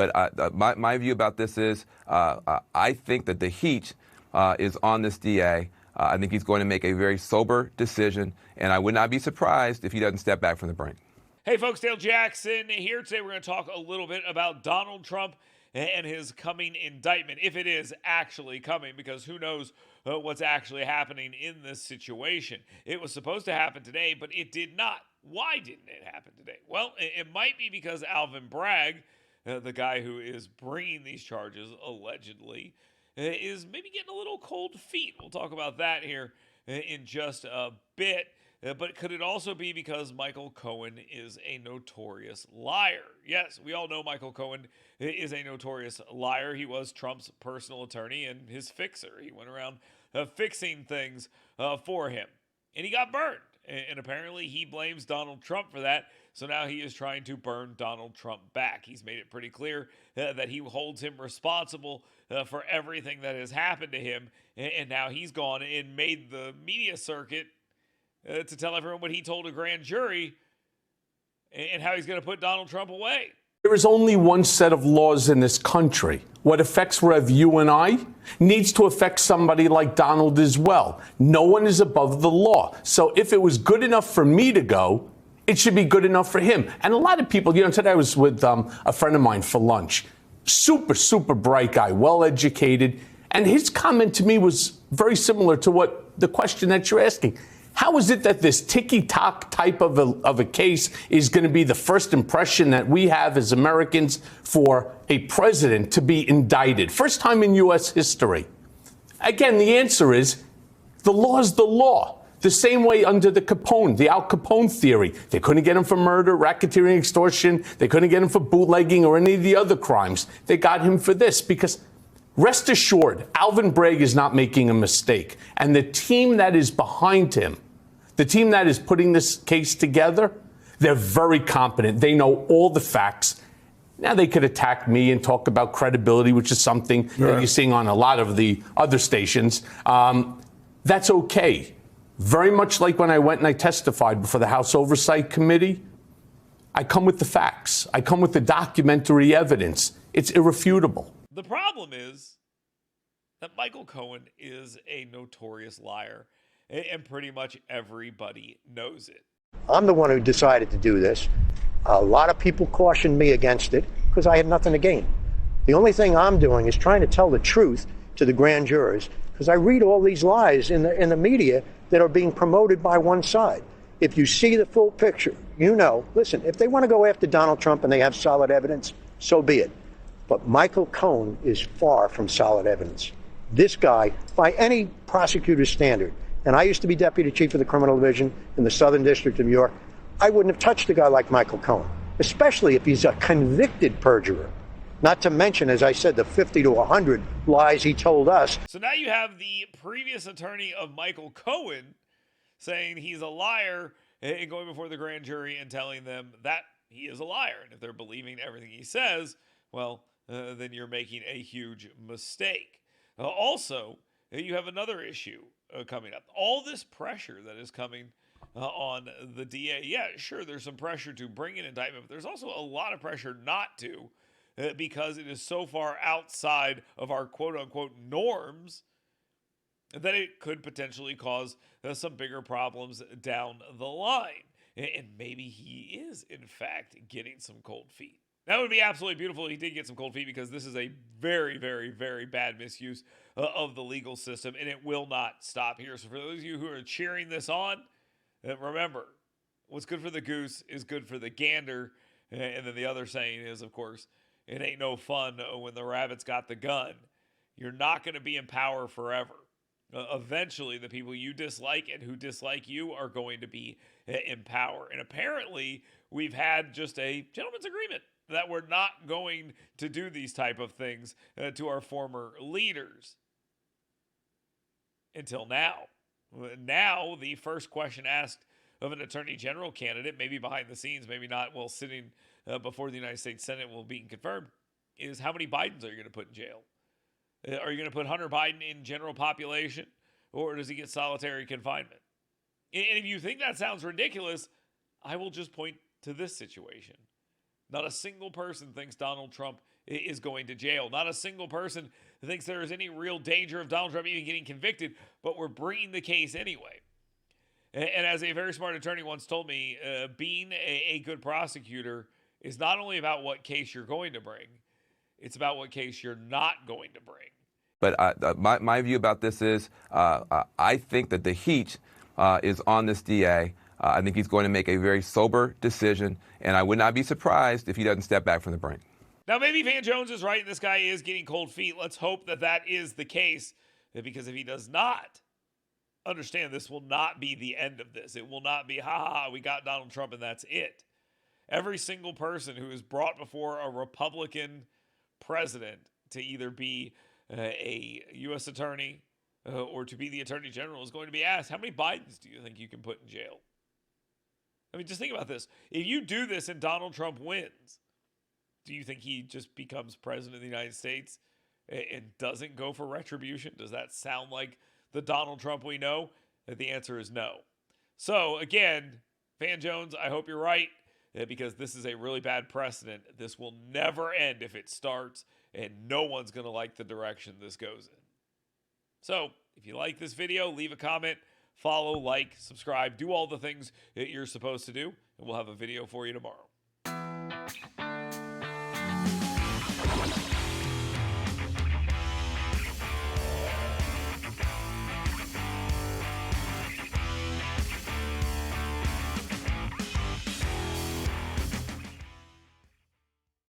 But my view about this is I think that the heat is on this DA. I think he's going to make a very sober decision, and I would not be surprised if he doesn't step back from the brink. Hey folks, Dale Jackson here. Today we're going to talk a little bit about Donald Trump and his coming indictment, if it is actually coming, because who knows what's actually happening in this situation. It was supposed to happen today, but it did not. Why didn't it happen today? Well, it might be because Alvin Bragg, the guy who is bringing these charges, allegedly, is maybe getting a little cold feet. We'll talk about that here in just a bit. But could it also be because Michael Cohen is a notorious liar? Yes, we all know Michael Cohen is a notorious liar. He was Trump's personal attorney and his fixer. He went around fixing things for him. And he got burned. And apparently he blames Donald Trump for that. So now he is trying to burn Donald Trump back. He's made it pretty clear that he holds him responsible for everything that has happened to him. And now he's gone and made the media circuit to tell everyone what he told a grand jury and how he's going to put Donald Trump away. There is only one set of laws in this country. What affects Rev you and I needs to affect somebody like Donald as well. No one is above the law. So if it was good enough for me to go, it should be good enough for him. And a lot of people, today I was with a friend of mine for lunch. Super bright guy, well-educated. And his comment to me was very similar to what the question that you're asking. How is it that this ticky-tock type of a case is going to be the first impression that we have as Americans for a president to be indicted? First time in U.S. history. Again, the answer is the law is the law. The same way under the Al Capone theory. They couldn't get him for murder, racketeering, extortion. They couldn't get him for bootlegging or any of the other crimes. They got him for this because rest assured, Alvin Bragg is not making a mistake. And the team that is behind him, the team that is putting this case together, they're very competent. They know all the facts. Now, they could attack me and talk about credibility, which is something that you're seeing on a lot of the other stations. That's okay. Very much like when I went and I testified before the House Oversight Committee, I come with the facts. I come with the documentary evidence. It's irrefutable. The problem is that Michael Cohen is a notorious liar, and pretty much everybody knows it. I'm the one who decided to do this. A lot of people cautioned me against it because I had nothing to gain. The only thing I'm doing is trying to tell the truth to the grand jurors because I read all these lies in the media that are being promoted by one side. If you see the full picture, listen, if they want to go after Donald Trump and they have solid evidence, so be it. But Michael Cohen is far from solid evidence. This guy, by any prosecutor's standard, and I used to be deputy chief of the criminal division in the Southern District of New York, I wouldn't have touched a guy like Michael Cohen, especially if he's a convicted perjurer. Not to mention, as I said, the 50 to 100 lies he told us. So now you have the previous attorney of Michael Cohen saying he's a liar and going before the grand jury and telling them that he is a liar. And if they're believing everything he says, well, then you're making a huge mistake. Also, you have another issue coming up. All this pressure that is coming on the DA. Yeah, sure, there's some pressure to bring an indictment, but there's also a lot of pressure not to because it is so far outside of our quote-unquote norms that it could potentially cause some bigger problems down the line. And maybe he is, in fact, getting some cold feet. That would be absolutely beautiful if he did get some cold feet because this is a very, very, very bad misuse of the legal system, and it will not stop here. So for those of you who are cheering this on, remember, what's good for the goose is good for the gander. And then the other saying is, of course, it ain't no fun when the rabbit's got the gun. You're not going to be in power forever. Eventually, the people you dislike and who dislike you are going to be in power. And apparently, we've had just a gentleman's agreement that we're not going to do these type of things to our former leaders. Until now. Now, the first question asked of an attorney general candidate, maybe behind the scenes, maybe not, while sitting before the United States Senate will be confirmed, is how many Bidens are you going to put in jail? Are you going to put Hunter Biden in general population, or does he get solitary confinement? And if you think that sounds ridiculous, I will just point to this situation. Not a single person thinks Donald Trump is going to jail. Not a single person thinks there is any real danger of Donald Trump even getting convicted, but we're bringing the case anyway. And as a very smart attorney once told me, being a good prosecutor is not only about what case you're going to bring, it's about what case you're not going to bring. But my view about this is I think that the heat is on this DA. I think he's going to make a very sober decision, and I would not be surprised if he doesn't step back from the brink. Now, maybe Van Jones is right. This guy is getting cold feet. Let's hope that that is the case, because if he does not, understand this will not be the end of this. It will not be, we got Donald Trump and that's it. Every single person who is brought before a Republican president to either be a U.S. attorney or to be the attorney general is going to be asked, how many Bidens do you think you can put in jail? I mean, just think about this. If you do this and Donald Trump wins, do you think he just becomes president of the United States and doesn't go for retribution? Does that sound like the Donald Trump we know? The answer is no. So again, Van Jones, I hope you're right, because this is a really bad precedent. This will never end if it starts, and no one's going to like the direction this goes in. So if you like this video, leave a comment, follow, like, subscribe, do all the things that you're supposed to do, and we'll have a video for you tomorrow.